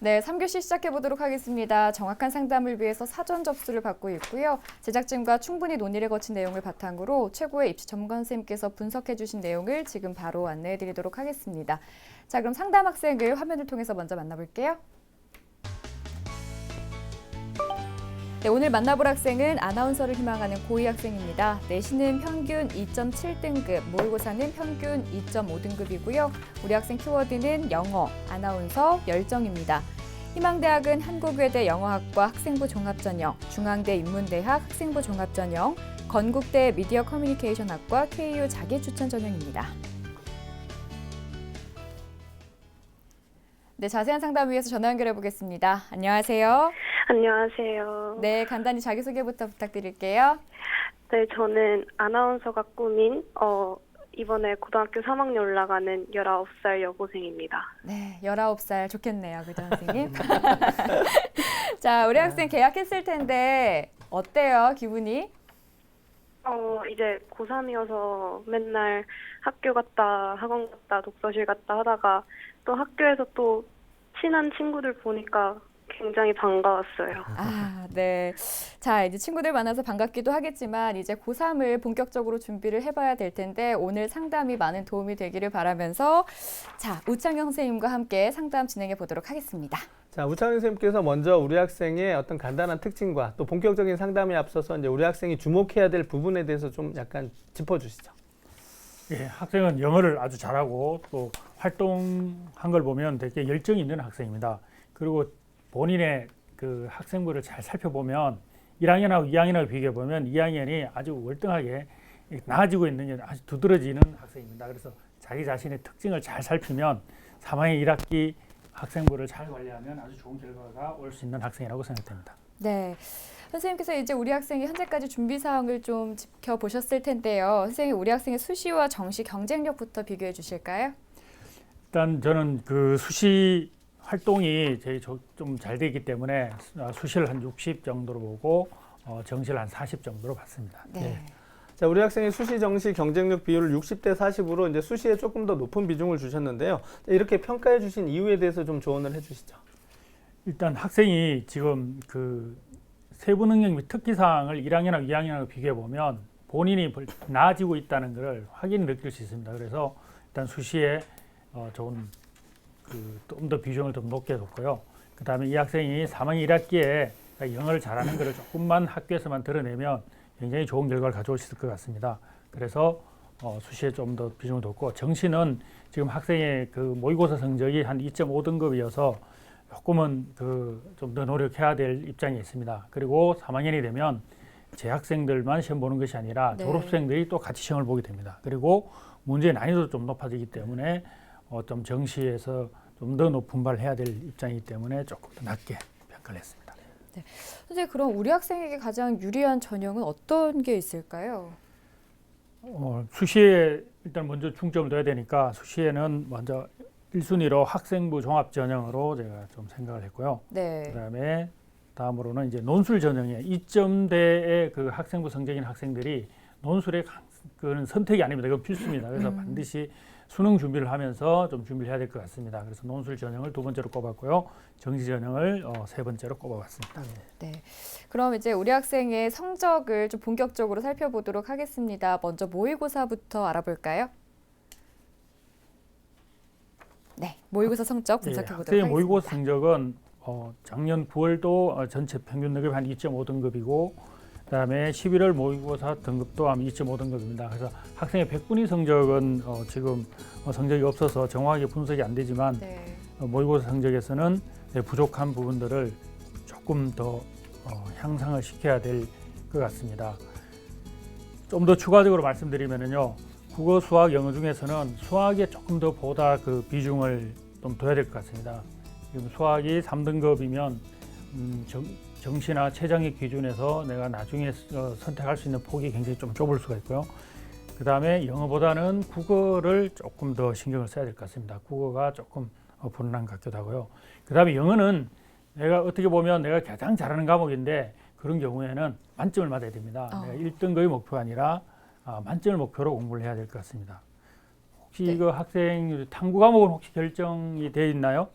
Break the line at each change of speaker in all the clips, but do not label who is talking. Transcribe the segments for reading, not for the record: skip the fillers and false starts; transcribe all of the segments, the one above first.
네, 3교시 시작해 보도록 하겠습니다. 정확한 상담을 위해서 사전 접수를 받고 있고요. 제작진과 충분히 논의를 거친 내용을 바탕으로 최고의 입시 전문가 선생님께서 분석해 주신 내용을 지금 바로 안내해 드리도록 하겠습니다. 자, 그럼 상담 학생을 화면을 통해서 먼저 만나볼게요. 네, 오늘 만나볼 학생은 아나운서를 희망하는 고2 학생입니다. 내신은 평균 2.7등급, 모의고사는 평균 2.5등급이고요. 우리 학생 키워드는 영어, 아나운서, 열정입니다. 희망대학은 한국외대 영어학과 학생부 종합전형, 중앙대 인문대학 학생부 종합전형, 건국대 미디어 커뮤니케이션학과 KU 자기추천 전형입니다. 네, 자세한 상담 위해서 전화 연결해 보겠습니다. 안녕하세요.
안녕하세요.
네, 간단히 자기소개부터 부탁드릴게요.
네, 저는 아나운서가 꿈인 이번에 고등학교 3학년 올라가는 19살 여고생입니다.
네, 19살 좋겠네요, 그죠, 선생님? 자, 우리 학생 계약했을 텐데 어때요, 기분이?
이제 고3이어서 맨날 학교 갔다 학원 갔다 독서실 갔다 하다가 또 학교에서 또 친한 친구들 보니까 굉장히 반가웠어요.
아, 네. 자, 이제 친구들 만나서 반갑기도 하겠지만 이제 고3을 본격적으로 준비를 해봐야 될 텐데 오늘 상담이 많은 도움이 되기를 바라면서 자, 우창영 선생님과 함께 상담 진행해 보도록 하겠습니다.
자, 우창영 선생님께서 먼저 우리 학생의 어떤 간단한 특징과 또 본격적인 상담에 앞서서 이제 우리 학생이 주목해야 될 부분에 대해서 좀 약간 짚어주시죠.
예, 학생은 영어를 아주 잘하고 또 활동한 걸 보면 되게 열정이 있는 학생입니다. 그리고 본인의 그 학생부를 잘 살펴보면 1학년하고 2학년하고 비교해 보면 2학년이 아주 월등하게 나아지고 있는 게 아주 두드러지는 학생입니다. 그래서 자기 자신의 특징을 잘 살피면 3학년 1학기 학생부를 잘 관리하면 아주 좋은 결과가 올 수 있는 학생이라고 생각됩니다.
네. 선생님께서 이제 우리 학생이 현재까지 준비 사항을 좀 지켜보셨을 텐데요. 선생님, 우리 학생의 수시와 정시 경쟁력부터 비교해 주실까요?
일단 저는 그 수시 활동이 좀 잘 되기 때문에 수시를 한 60 정도로 보고 정시를 한 40 정도로 봤습니다.
네.
예.
자, 우리 학생이 수시 정시 경쟁력 비율을 60대 40으로 이제 수시에 조금 더 높은 비중을 주셨는데요. 이렇게 평가해 주신 이유에 대해서 좀 조언을 해 주시죠.
일단 학생이 지금 그 세부 능력 및 특기 사항을 1학년하고 2학년하고 비교해 보면 본인이 나아지고 있다는 것을 확인히 느낄 수 있습니다. 그래서 일단 수시에 좋은 좀 더 비중을 좀 높게 뒀고요. 그 다음에 이 학생이 3학년 1학기에 영어를 잘하는 것을 조금만 학교에서만 드러내면 굉장히 좋은 결과를 가져올 수 있을 것 같습니다. 그래서 수시에 좀 더 비중을 뒀고 정시는 지금 학생의 그 모의고사 성적이 한 2.5등급이어서 조금은 좀 더 노력해야 될 입장에 있습니다. 그리고 3학년이 되면 재학생들만 시험 보는 것이 아니라
네.
졸업생들이 또 같이 시험을 보게 됩니다. 그리고 문제의 난이도도 좀 높아지기 때문에 좀 정시에서 좀 더 높은 발을 해야 될 입장이기 때문에 조금 더 낮게 평가를 했습니다.
네. 선생님, 그럼 우리 학생에게 가장 유리한 전형은 어떤 게 있을까요?
수시에 일단 먼저 중점을 둬야 되니까 수시에는 먼저 1순위로 학생부 종합 전형으로 제가 좀 생각을 했고요.
네.
그다음에 다음으로는 이제 논술 전형에 2점대의 그 학생부 성적인 학생들이 논술의 그는 선택이 아닙니다. 이건 필수입니다. 그래서 반드시 수능 준비를 하면서 좀 준비를 해야 될 것 같습니다. 그래서 논술 전형을 두 번째로 꼽았고요. 정시 전형을 세 번째로 꼽아봤습니다.
네. 그럼 이제 우리 학생의 성적을 좀 본격적으로 살펴보도록 하겠습니다. 먼저 모의고사부터 알아볼까요? 네, 모의고사 성적 분석해 보도록
학생의
하겠습니다.
모의고사 성적은 작년 9월도 전체 평균 등급이 한 2.5등급이고 그다음에 11월 모의고사 등급도 한 2.5등급입니다. 그래서 학생의 백분위 성적은 지금 성적이 없어서 정확하게 분석이 안 되지만
네.
모의고사 성적에서는 부족한 부분들을 조금 더 향상을 시켜야 될 것 같습니다. 좀 더 추가적으로 말씀드리면요, 국어, 수학, 영어 중에서는 수학에 조금 더 보다 그 비중을 좀 둬야 될 것 같습니다. 지금 수학이 3등급이면 정시나 최저의 기준에서 내가 나중에 선택할 수 있는 폭이 굉장히 좀 좁을 수가 있고요. 그 다음에 영어보다는 국어를 조금 더 신경을 써야 될 것 같습니다. 국어가 조금 불안한 것 같기도 하고요. 그 다음에 영어는 내가 어떻게 보면 내가 가장 잘하는 과목인데 그런 경우에는 만점을 맞아야 됩니다. 내가 1등급이 목표가 아니라 만점을 목표로 공부를 해야 될 것 같습니다. 혹시
네.
이거 학생 탐구 과목은 혹시 결정이 되어 있나요?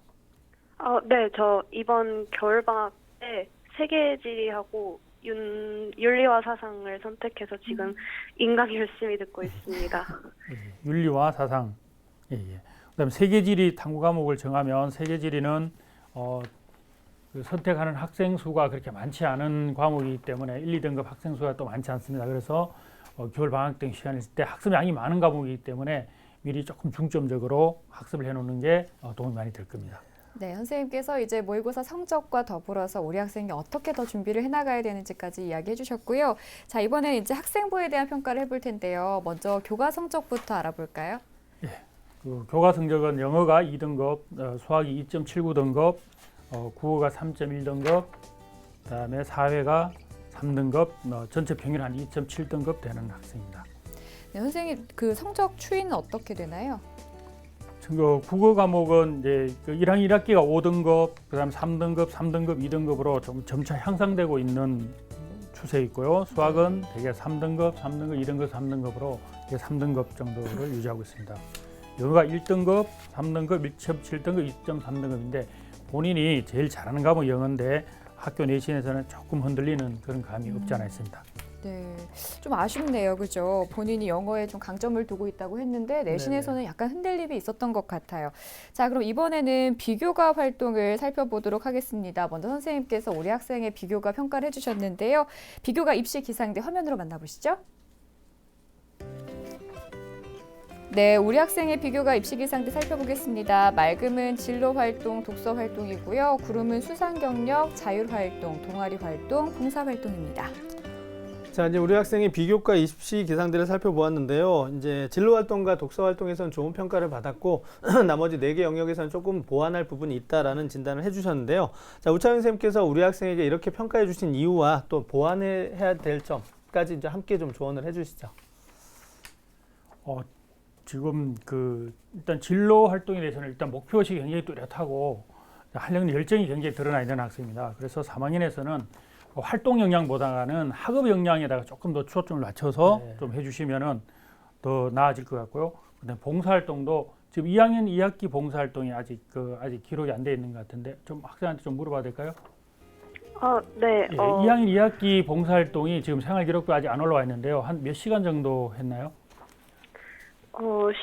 네, 저 이번 겨울방학 때 세계지리하고 윤리와 사상을 선택해서 지금 인강 열심히 듣고 있습니다.
예, 윤리와 사상. 예, 예. 그다음에 세계지리 탐구 과목을 정하면 세계지리는 그 선택하는 학생 수가 그렇게 많지 않은 과목이기 때문에 1, 2등급 학생 수가 또 많지 않습니다. 그래서 겨울 방학 등 시간일 때 학습량이 많은 과목이기 때문에 미리 조금 중점적으로 학습을 해놓는 게 도움이 많이 될 겁니다.
네, 선생님께서 이제 모의고사 성적과 더불어서 우리 학생이 어떻게 더 준비를 해나가야 되는지까지 이야기해 주셨고요. 자, 이번에는 이제 학생부에 대한 평가를 해볼 텐데요. 먼저 교과 성적부터 알아볼까요?
그 교과 성적은 영어가 2등급, 수학이 2.79등급, 국어가 3.1등급, 그다음에 사회가 3등급, 전체 평균 한 2.7등급 되는 학생입니다.
네, 선생님 그 성적 추이는 어떻게 되나요?
그 국어 과목은 이제 그 1학년 1학기가 5등급, 그다음 3등급, 3등급, 2등급으로 좀 점차 향상되고 있는 추세 있고요. 수학은 대개 3등급, 3등급, 2등급, 3등급으로 3등급 정도를 유지하고 있습니다. 영어가 1등급, 3등급, 1.7등급, 2.3등급인데 본인이 제일 잘하는 과목이 영어인데 학교 내신에서는 조금 흔들리는 그런 감이 없지 않아 있습니다.
네, 좀 아쉽네요, 그죠? 본인이 영어에 좀 강점을 두고 있다고 했는데 내신에서는 약간 흔들림이 있었던 것 같아요. 자, 그럼 이번에는 비교과 활동을 살펴보도록 하겠습니다. 먼저 선생님께서 우리 학생의 비교과 평가를 해주셨는데요. 비교과 입시 기상대 화면으로 만나보시죠. 네, 우리 학생의 비교과 입시 기상대 살펴보겠습니다. 맑음은 진로 활동, 독서 활동이고요. 구름은 수상 경력, 자율 활동, 동아리 활동, 봉사 활동입니다.
자, 이제 우리 학생의 비교과 입시 기상들을 살펴보았는데요. 이제 진로 활동과 독서 활동에서는 좋은 평가를 받았고 나머지 4개 영역에서는 조금 보완할 부분이 있다라는 진단을 해주셨는데요. 자, 우창윤 선생님께서 우리 학생에게 이렇게 평가해 주신 이유와 또 보완해야 될 점까지 이제 함께 좀 조언을 해주시죠.
지금 일단 진로 활동에 대해서는 일단 목표의식이 굉장히 뚜렷하고 하려는 열정이 굉장히 드러나 있는 학생입니다. 그래서 3학년에서는 활동 역량보다는 학업 역량에다가 조금 더 초점을 맞춰서 좀 해주시면은 더 나아질 것 같고요. 그다음에 봉사활동도 지금 2학년 2학기 봉사활동이 아직 기록이 안 돼 있는 것 같은데 좀 학생한테 좀 물어봐도 될까요?
네.
2학년 2학기 봉사활동이 지금 생활기록부 아직 안 올라와 있는데요. 한 몇 시간 정도 했나요?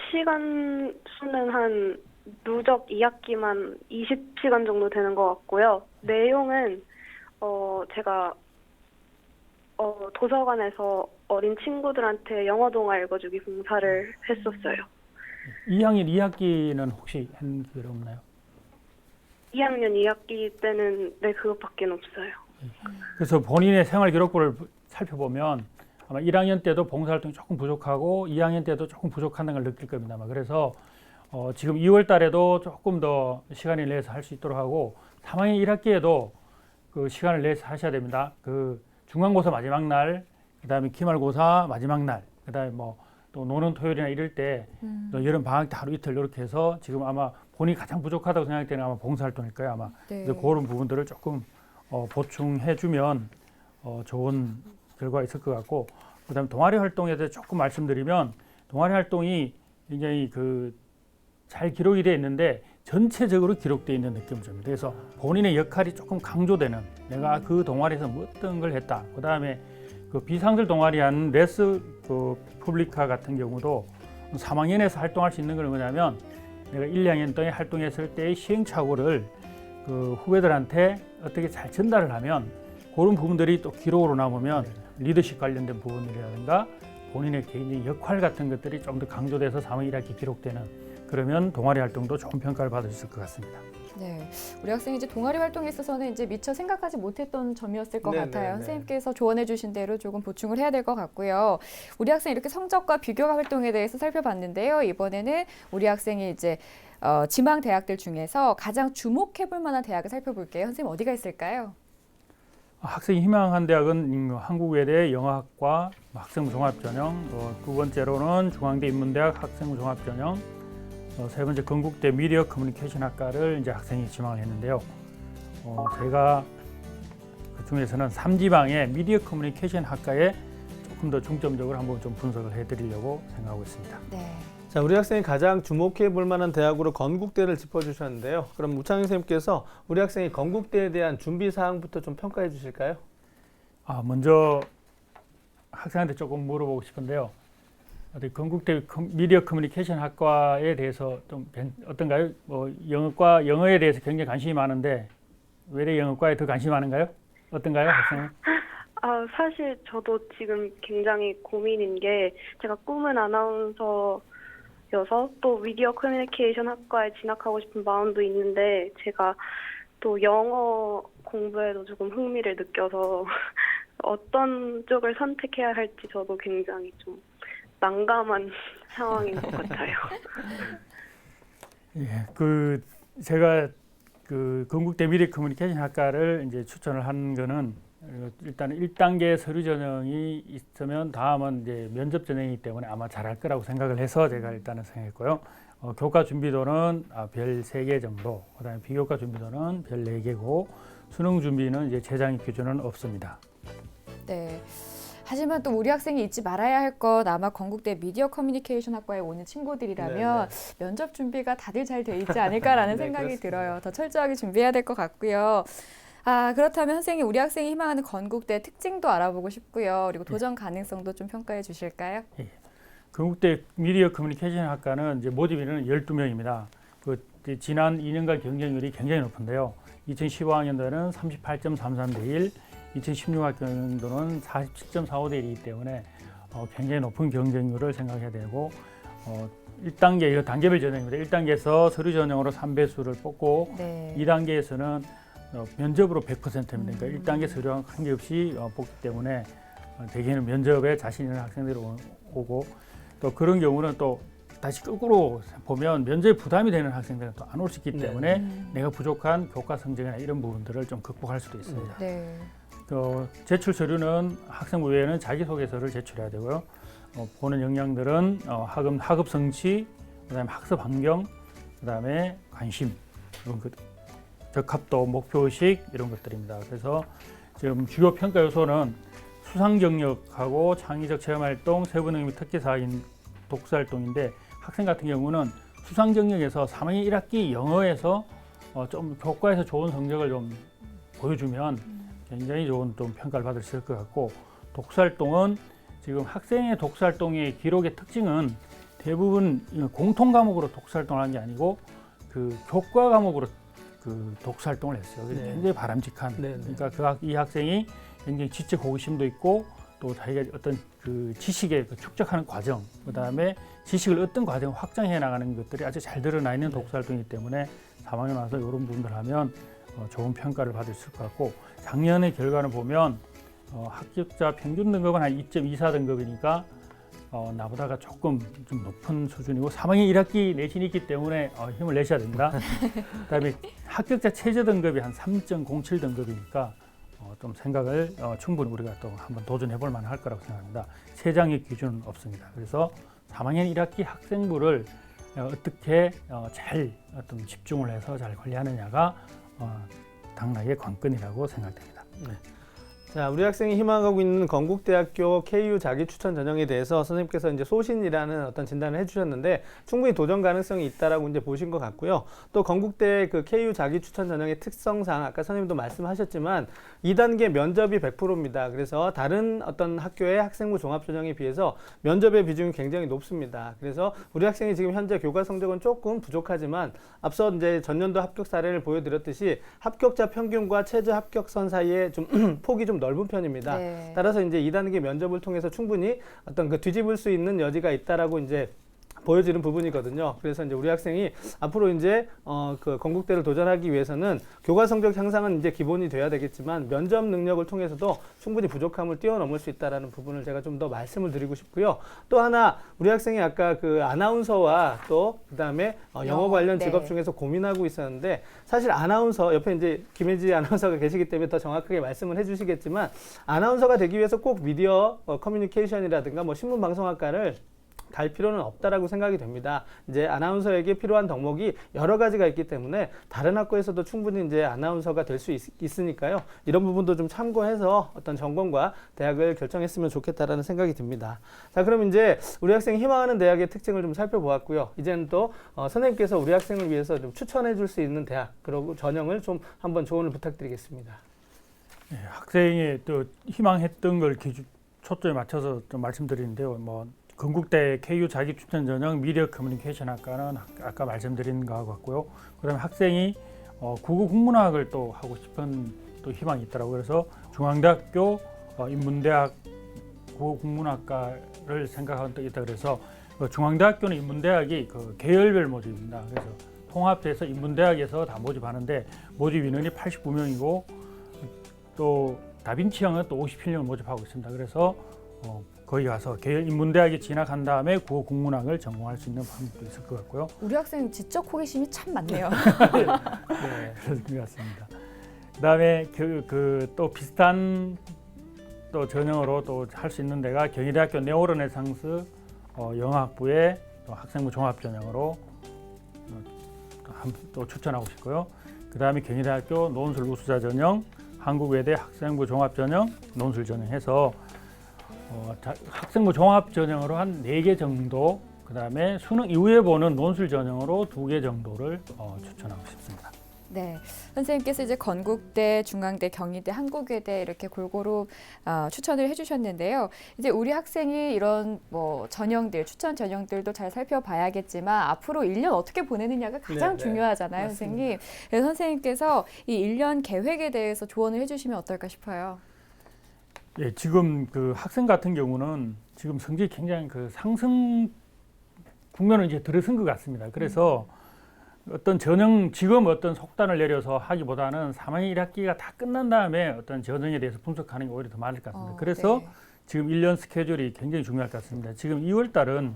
시간 수는 한 누적 2학기만 20시간 정도 되는 것 같고요. 내용은 제가 도서관에서 어린 친구들한테 영어 동화 읽어주기 봉사를 했었어요.
2학년 2학기는 혹시 한 게 없나요?
2학년 2학기 때는 그것밖에 없어요.
그래서 본인의 생활기록부를 살펴보면 아마 1학년 때도 봉사활동이 조금 부족하고 2학년 때도 조금 부족하다는 걸 느낄 겁니다. 그래서 지금 2월 달에도 조금 더 시간을 내서 할 수 있도록 하고 3학년 1학기에도 그 시간을 내서 하셔야 됩니다. 그 중간고사 마지막 날, 그다음에 기말고사 마지막 날, 그다음에 또 노는 토요일이나 이럴 때 또 여름 방학 때 하루 이틀 이렇게 해서 지금 아마 본인이 가장 부족하다고 생각되는 아마 봉사활동일 거예요. 아마
네.
그래서 그런 부분들을 조금 보충해주면 좋은 결과가 있을 것 같고, 그다음에 동아리 활동에 대해서 조금 말씀드리면 동아리 활동이 굉장히 잘 기록이 되어 있는데 전체적으로 기록되어 있는 느낌을 줍니다. 그래서 본인의 역할이 조금 강조되는 내가 그 동아리에서 어떤 걸 했다. 그다음에 비상설 동아리 한 레스 푸블리카 같은 경우도 3학년에서 활동할 수 있는 건 뭐냐면 내가 1, 2학년 동안 활동했을 때의 시행착오를 후배들한테 어떻게 잘 전달을 하면 그런 부분들이 또 기록으로 남으면 리더십 관련된 부분이라든가 본인의 개인의 역할 같은 것들이 좀 더 강조돼서 3학년 1학기 기록되는, 그러면 동아리 활동도 좋은 평가를 받을 수 있을 것 같습니다.
네, 우리 학생이 이제 동아리 활동에 있어서는 이제 미처 생각하지 못했던 점이었을 것 같아요. 선생님께서 조언해주신 대로 조금 보충을 해야 될 것 같고요. 우리 학생 이렇게 성적과 비교과 활동에 대해서 살펴봤는데요. 이번에는 우리 학생이 이제 지망 대학들 중에서 가장 주목해볼 만한 대학을 살펴볼게요. 선생님 어디가 있을까요?
학생이 희망한 대학은 한국외대 영어학과 학생부 종합전형, 두 번째로는 중앙대 인문대학 학생부 종합전형, 세 번째 건국대 미디어 커뮤니케이션 학과를 이제 학생이 지망을 했는데요. 제가 그 중에서는 3지방의 미디어 커뮤니케이션 학과에 조금 더 중점적으로 한번 좀 분석을 해드리려고 생각하고 있습니다.
네.
자, 우리 학생이 가장 주목해 볼 만한 대학으로 건국대를 짚어주셨는데요. 그럼 우창희 선생님께서 우리 학생이 건국대에 대한 준비 사항부터 좀 평가해 주실까요?
먼저 학생한테 조금 물어보고 싶은데요. 건국대 미디어 커뮤니케이션 학과에 대해서 좀 어떤가요? 영어에 대해서 굉장히 관심이 많은데 왜 영어과에 더 관심이 많은가요? 어떤가요, 학생은?
사실 저도 지금 굉장히 고민인 게 제가 꿈은 아나운서여서 또 미디어 커뮤니케이션 학과에 진학하고 싶은 마음도 있는데 제가 또 영어 공부에도 조금 흥미를 느껴서 어떤 쪽을 선택해야 할지 저도 굉장히 좀 난감한 상황인 것 같아요.
예, 제가 건국대 미디어 커뮤니케이션 학과를 이제 추천을 한 거는 일단 1단계 서류 전형이 있으면 다음은 이제 면접 전형이기 때문에 아마 잘할 거라고 생각을 해서 제가 일단은 생각했고요. 교과 준비도는 별 3개 정도, 그다음에 비교과 준비도는 별 4개고 수능 준비는 이제 재장의 기준은 없습니다.
네. 하지만 또 우리 학생이 잊지 말아야 할 것 아마 건국대 미디어 커뮤니케이션 학과에 오는 친구들이라면 면접 준비가 다들 잘 돼 있지 않을까라는
네,
생각이
그렇습니다.
들어요. 더 철저하게 준비해야 될 것 같고요. 그렇다면 선생님 우리 학생이 희망하는 건국대 특징도 알아보고 싶고요. 그리고 도전 가능성도 좀 평가해 주실까요?
건국대 미디어 커뮤니케이션 학과는 이제 모집 인원은 12명입니다. 지난 2년간 경쟁률이 굉장히 높은데요. 2015학년도에는 38.33대 1, 2016학년도는 47.45대 1이기 때문에 굉장히 높은 경쟁률을 생각해야 되고 1단계, 이거 단계별 전형입니다. 1단계에서 서류 전형으로 3배수를 뽑고 2단계에서는 면접으로 100%입니다. 그러니까 1단계 서류와 관계없이 뽑기 때문에 대개는 면접에 자신 있는 학생들이 오고 또 그런 경우는 또 다시 거꾸로 보면 면접에 부담이 되는 학생들은 또 안 올 수 있기 때문에 내가 부족한 교과 성적이나 이런 부분들을 좀 극복할 수도 있습니다. 제출 서류는 학생부 외에는 자기소개서를 제출해야 되고요. 보는 역량들은 학업 성취, 그다음에 학습 환경, 그다음에 관심 이런 것, 적합도, 목표의식 이런 것들입니다. 그래서 지금 주요 평가 요소는 수상 경력하고 창의적 체험 활동, 세부 능력 특기 사인 독서 활동인데 학생 같은 경우는 수상 경력에서 3학년 1학기 영어에서 좀 교과에서 좋은 성적을 좀 보여주면 굉장히 좋은 좀 평가를 받을 수 있을 것 같고 독서 활동은 지금 학생의 독서 활동의 기록의 특징은 대부분 공통 과목으로 독서 활동을 하는 게 아니고 교과 과목으로 독서 활동을 했어요. 그래서 굉장히 바람직한. 그러니까 이 학생이 굉장히 지적 호기심도 있고 또 자기가 어떤 지식의 축적하는 과정, 그다음에 지식을 어떤 과정을 확장해 나가는 것들이 아주 잘 드러나 있는 독서 활동이기 때문에 3학년 와서 이런 부분들 하면 좋은 평가를 받을 수 있을 것 같고 작년의 결과를 보면 합격자 평균 등급은 한 2.24 등급이니까 나보다가 조금 좀 높은 수준이고 3학년 1학기 내신이 있기 때문에 힘을 내셔야 됩니다. 그다음에 합격자 최저 등급이 한 3.07 등급이니까 좀 생각을 충분히 우리가 또 한번 도전해 볼 만할 거라고 생각합니다. 세장의 기준은 없습니다. 그래서 3학년 1학기 학생부를 어떻게 잘 어떤 집중을 해서 잘 관리하느냐가 당락의 관건이라고 생각됩니다.
자, 우리 학생이 희망하고 있는 건국대학교 KU 자기 추천 전형에 대해서 선생님께서 이제 소신이라는 어떤 진단을 해주셨는데 충분히 도전 가능성이 있다라고 이제 보신 것 같고요. 또 건국대 KU 자기 추천 전형의 특성상 아까 선생님도 말씀하셨지만 2단계 면접이 100%입니다. 그래서 다른 어떤 학교의 학생부 종합 전형에 비해서 면접의 비중이 굉장히 높습니다. 그래서 우리 학생이 지금 현재 교과 성적은 조금 부족하지만 앞서 이제 전년도 합격 사례를 보여드렸듯이 합격자 평균과 최저 합격선 사이에 좀 폭이 좀 넓은 편입니다. 따라서 이제 2단계 면접을 통해서 충분히 어떤 뒤집을 수 있는 여지가 있다라고 이제 보여지는 부분이거든요. 그래서 이제 우리 학생이 앞으로 이제 건국대를 도전하기 위해서는 교과 성적 향상은 이제 기본이 돼야 되겠지만 면접 능력을 통해서도 충분히 부족함을 뛰어넘을 수 있다라는 부분을 제가 좀 더 말씀을 드리고 싶고요. 또 하나 우리 학생이 아까 아나운서와 또 그다음에 영어 관련 직업 중에서 고민하고 있었는데 사실 아나운서 옆에 이제 김혜지 아나운서가 계시기 때문에 더 정확하게 말씀을 해주시겠지만 아나운서가 되기 위해서 꼭 미디어 커뮤니케이션이라든가 뭐 신문방송학과를 갈 필요는 없다라고 생각이 됩니다. 이제 아나운서에게 필요한 덕목이 여러 가지가 있기 때문에 다른 학교에서도 충분히 이제 아나운서가 될 수 있으니까요. 이런 부분도 좀 참고해서 어떤 전공과 대학을 결정했으면 좋겠다라는 생각이 듭니다. 자, 그럼 이제 우리 학생이 희망하는 대학의 특징을 좀 살펴보았고요. 이제는 또 선생님께서 우리 학생을 위해서 좀 추천해 줄 수 있는 대학 그리고 전형을 좀 한번 조언을 부탁드리겠습니다.
네, 학생이 또 희망했던 걸 초점에 맞춰서 좀 말씀드리는데요. 뭐 건국대 KU 자기 추천 전형 미디어 커뮤니케이션 학과는 아까 말씀드린 거하고 같고요. 그다음에 학생이 국어 국문학을 또 하고 싶은 또 희망이 있더라고요. 그래서 중앙대학교 인문대학 국어 국문학과를 생각하는 또 있다 그래서 중앙대학교는 인문대학이 그 계열별 모집입니다. 그래서 통합해서 인문대학에서 다 모집하는데 모집 인원이 89명이고 또 다빈치형은 또 57명을 모집하고 있습니다. 그래서 거기 가서 계열 인문대학에 진학한 다음에 국어 국문학을 전공할 수 있는 방법도 있을 것 같고요.
우리 학생 지적 호기심이 참 많네요.
네, 그런 것 같습니다. 그다음에 또 비슷한 또 전형으로 또 할 수 있는 데가 경희대학교 네오르네상스 영어학부의 또 학생부 종합 전형으로 또 추천하고 싶고요. 그다음에 경희대학교 논술 우수자 전형, 한국외대 학생부 종합 전형, 논술 전형해서 학생부 종합 전형으로 한 4개 정도, 그다음에 수능 이후에 보는 논술 전형으로 2개 정도를 추천하고 싶습니다.
네, 선생님께서 이제 건국대, 중앙대, 경희대, 한국외대 이렇게 골고루 추천을 해주셨는데요. 이제 우리 학생이 이런 뭐 전형들, 추천 전형들도 잘 살펴봐야겠지만 앞으로 1년 어떻게 보내느냐가 가장 중요하잖아요, 선생님. 그래서 선생님께서 이 1년 계획에 대해서 조언을 해주시면 어떨까 싶어요.
예, 지금 그 학생 같은 경우는 지금 성적이 굉장히 그 상승 국면을 이제 들어선 것 같습니다. 그래서 어떤 전형 지금 어떤 속단을 내려서 하기보다는 3학년 1학기가 다 끝난 다음에 어떤 전형에 대해서 분석하는 게 오히려 더 맞을 것 같습니다. 그래서
네.
지금 1년 스케줄이 굉장히 중요할 것 같습니다. 지금 2월 달은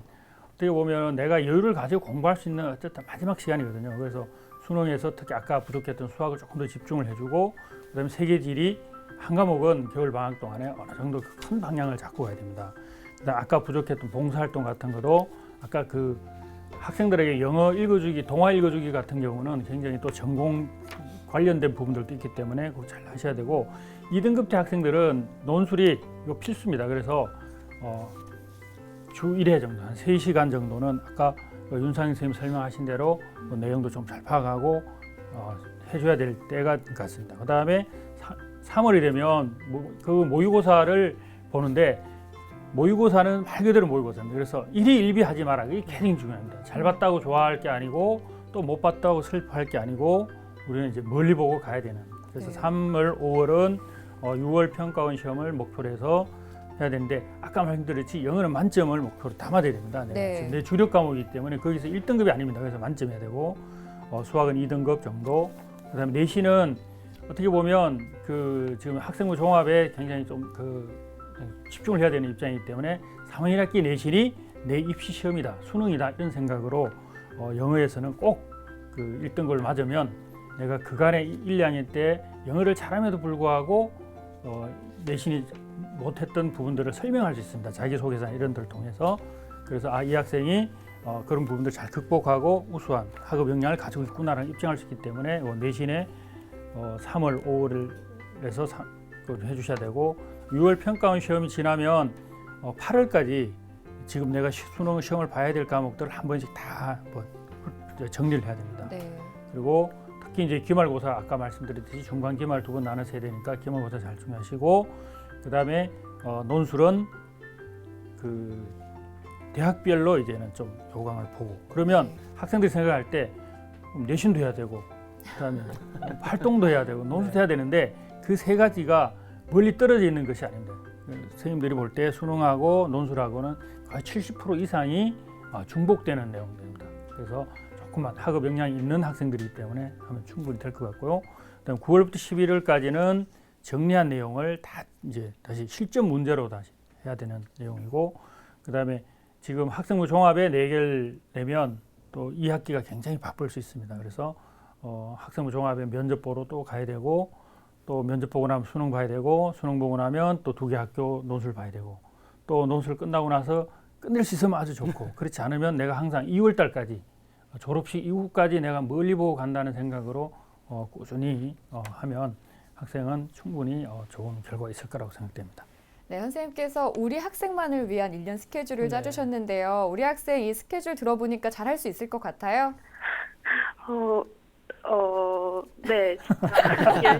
어떻게 보면 내가 여유를 가지고 공부할 수 있는 어쨌든 마지막 시간이거든요. 그래서 수능에서 특히 아까 부족했던 수학을 조금 더 집중을 해주고 그다음에 세계지리 한 과목은 겨울 방학 동안에 어느 정도 큰 방향을 잡고 가야 됩니다. 그다음 아까 부족했던 봉사활동 같은 것도 아까 그 학생들에게 영어 읽어주기, 동화 읽어주기 같은 경우는 굉장히 또 전공 관련된 부분들도 있기 때문에 그거 잘 하셔야 되고 2등급대 학생들은 논술이 이거 필수입니다. 그래서 주 1회 정도, 한 3시간 정도는 아까 윤상희 선생님 설명하신 대로 내용도 좀 잘 파악하고 해줘야 될 때가 같습니다. 그 다음에 3월이 되면 그 모의고사를 보는데 모의고사는 말 그대로 모의고사입니다. 그래서 일희일비하지 마라. 이게 굉장히 중요합니다. 잘 봤다고 좋아할 게 아니고 또 못 봤다고 슬퍼할 게 아니고 우리는 이제 멀리 보고 가야 되는. 그래서 3월, 5월은 6월 평가원 시험을 목표로 해서 해야 되는데 아까 말씀드렸지 영어는 만점을 목표로 담아야 됩니다.
네.
내 주력 과목이기 때문에 거기서 1등급이 아닙니다. 그래서 만점해야 되고 수학은 2등급 정도. 그다음에 내신은 어떻게 보면 그 지금 학생부 종합에 굉장히 좀 집중을 해야 되는 입장이기 때문에 3학년 1학기 내신이 내 입시 시험이다, 수능이다 이런 생각으로 영어에서는 꼭 그 1등급을 맞으면 내가 그간의 1, 2학년 때 영어를 잘함에도 불구하고 내신이 못했던 부분들을 설명할 수 있습니다. 자기소개서나 이런 데를 통해서. 그래서 이 학생이 그런 부분들 잘 극복하고 우수한 학업 역량을 가지고 있구나라는 입증할 수 있기 때문에 내신에 3월, 5월을 해서 해주셔야 되고 6월 평가원 시험이 지나면 8월까지 지금 내가 수능 시험을 봐야 될 과목들을 한 번씩 다 정리를 해야 됩니다.
네.
그리고 특히 이제 기말고사 아까 말씀드렸듯이 중간 기말 2번 나눠서 해야 되니까 기말고사 잘 준비하시고 그다음에 논술은 그 대학별로 이제는 좀 요강을 보고 그러면 학생들이 생각할 때 내신도 해야 되고 그다음에 활동도 해야 되고 논술도 해야 되는데 그 세 가지가 멀리 떨어져 있는 것이 아닙니다. 선생님들이 볼 때 수능하고 논술하고는 거의 70% 이상이 중복되는 내용들입니다. 그래서 조금만 학업 역량이 있는 학생들이기 때문에 하면 충분히 될 것 같고요. 그다음 9월부터 11월까지는 정리한 내용을 다 이제 다시 실전 문제로 다시 해야 되는 내용이고 그다음에 지금 학생부 종합에 4개를 내면 또 2학기가 굉장히 바쁠 수 있습니다. 그래서 학생부 종합에 면접 보러 또 가야 되고 또 면접 보고 나면 수능 봐야 되고 수능 보고 나면 또 2개 학교 논술 봐야 되고 또 논술 끝나고 나서 끝낼 수 있으면 아주 좋고 그렇지 않으면 내가 항상 2월 달까지 졸업식 이후까지 내가 멀리 보고 간다는 생각으로 꾸준히 하면 학생은 충분히 좋은 결과가 있을 거라고 생각됩니다.
네, 선생님께서 우리 학생만을 위한 1년 스케줄을
네.
짜주셨는데요. 우리 학생 이 스케줄 들어보니까 잘할 수 있을 것 같아요?
네. 진짜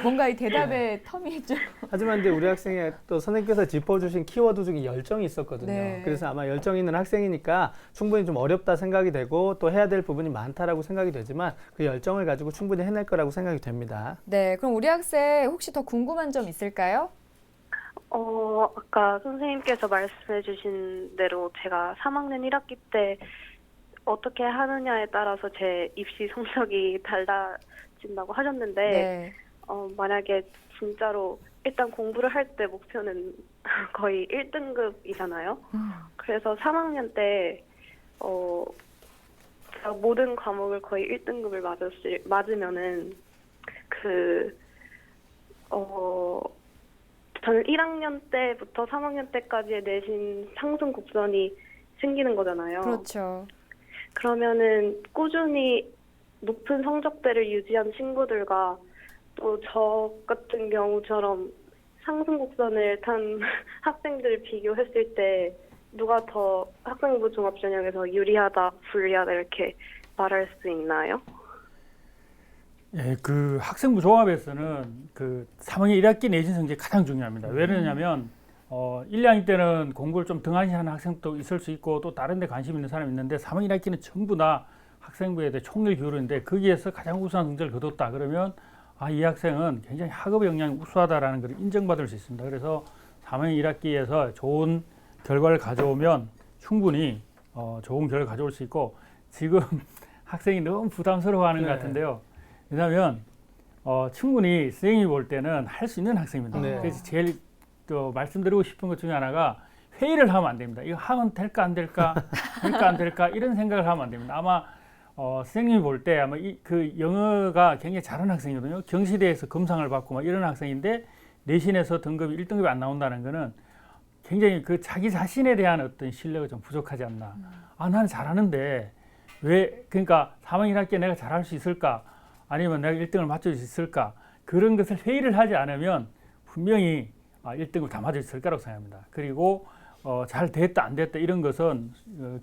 뭔가 이 대답의 텀이 좀.
하지만 이제 우리 학생이 또 선생님께서 짚어주신 키워드 중에 열정이 있었거든요.
네.
그래서 아마 열정 있는 학생이니까 충분히 좀 어렵다 생각이 되고 또 해야 될 부분이 많다라고 생각이 되지만 그 열정을 가지고 충분히 해낼 거라고 생각이 됩니다.
네, 그럼 우리 학생 혹시 더 궁금한 점 있을까요?
아까 선생님께서 말씀해 주신 대로 제가 3학년 1학기 때 어떻게 하느냐에 따라서 제 입시 성적이 달라진다고 하셨는데,
네.
만약에 진짜로 일단 공부를 할 때 목표는 거의 1등급이잖아요. 그래서 3학년 때, 제가 모든 과목을 거의 1등급을 맞으면은, 저는 1학년 때부터 3학년 때까지의 내신 상승 곡선이 생기는 거잖아요.
그렇죠.
그러면은 꾸준히 높은 성적대를 유지한 친구들과 또 저 같은 경우처럼 상승 곡선을 탄 학생들을 비교했을 때 누가 더 학생부 종합전형에서 유리하다, 불리하다 이렇게 말할 수 있나요?
예, 그 학생부 종합에서는 그 3학년 1학기 내신 성적이 가장 중요합니다. 왜냐하면 1, 2학년 때는 공부를 좀 등한시하는 학생도 있을 수 있고 또 다른 데 관심 있는 사람이 있는데 3학년 1학기는 전부 다 학생부에 대해 총일 교류인데 거기에서 가장 우수한 성적을 거뒀다 그러면 이 학생은 굉장히 학업 역량이 우수하다라는 걸 인정받을 수 있습니다. 그래서 3학년 1학기에서 좋은 결과를 가져오면 충분히 좋은 결과를 가져올 수 있고 지금 학생이 너무 부담스러워하는 것 같은데요. 왜냐하면 충분히 선생님이 볼 때는 할 수 있는 학생입니다.
네.
그래서 제일 또 말씀드리고 싶은 것 중에 하나가 회의를 하면 안 됩니다. 이거 하면 될까 안 될까, 될까 안 될까 이런 생각을 하면 안 됩니다. 아마 선생님이 볼 때 아마 그 영어가 굉장히 잘하는 학생이거든요. 경시대에서 검상을 받고 막 이런 학생인데 내신에서 등급이 1등급이 안 나온다는 거는 굉장히 그 자기 자신에 대한 어떤 신뢰가 좀 부족하지 않나. 나는 잘하는데 왜 그러니까 3학년 1학기에 내가 잘할 수 있을까? 아니면 내가 1등을 맞출 수 있을까? 그런 것을 회의를 하지 않으면 분명히 1등을 다 맞을 수 있을 거라고 생각합니다. 그리고 잘 됐다 안 됐다 이런 것은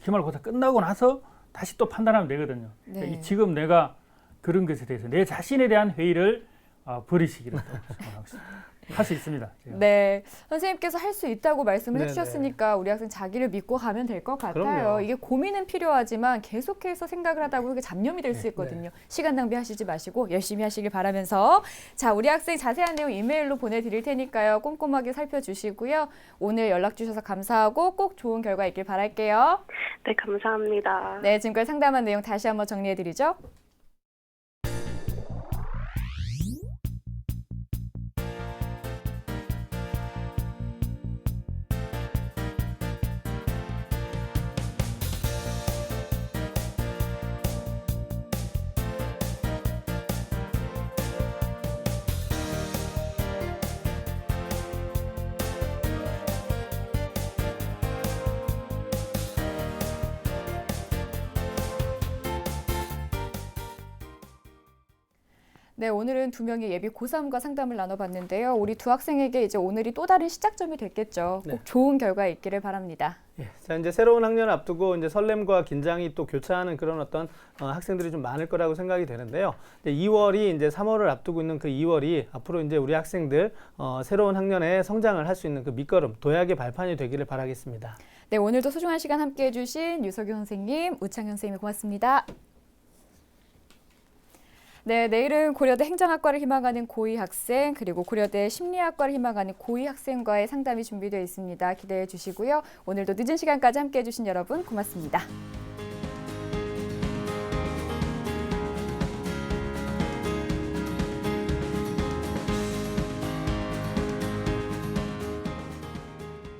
기말고사 끝나고 나서 다시 또 판단하면 되거든요.
네.
그러니까 지금 내가 그런 것에 대해서 내 자신에 대한 회의를 버리시기를 할 수 있습니다. 제가.
네, 선생님께서 할 수 있다고 말씀을
네네.
해주셨으니까 우리 학생 자기를 믿고 가면 될 것 같아요.
그럼요.
이게 고민은 필요하지만 계속해서 생각을 하다 보면 잡념이 될 수 있거든요. 시간 낭비하시지 마시고 열심히 하시길 바라면서 자, 우리 학생 자세한 내용 이메일로 보내드릴 테니까요. 꼼꼼하게 살펴주시고요. 오늘 연락 주셔서 감사하고 꼭 좋은 결과 있길 바랄게요.
네, 감사합니다.
네, 지금까지 상담한 내용 다시 한번 정리해드리죠. 네, 오늘은 두 명의 예비 고3과 상담을 나눠봤는데요. 우리 두 학생에게 이제 오늘이 또 다른 시작점이 됐겠죠. 꼭
네.
좋은 결과 있기를 바랍니다.
예, 자 이제 새로운 학년을 앞두고 이제 설렘과 긴장이 또 교차하는 그런 어떤 학생들이 좀 많을 거라고 생각이 되는데요. 이제 2월이 이제 3월을 앞두고 있는 그 2월이 앞으로 이제 우리 학생들 새로운 학년에 성장을 할 수 있는 그 밑거름, 도약의 발판이 되기를 바라겠습니다.
네, 오늘도 소중한 시간 함께해 주신 유석유 선생님, 우창현 선생님 고맙습니다. 네, 내일은 고려대 행정학과를 희망하는 고2 학생 그리고 고려대 심리학과를 희망하는 고2 학생과의 상담이 준비되어 있습니다. 기대해 주시고요. 오늘도 늦은 시간까지 함께해 주신 여러분 고맙습니다.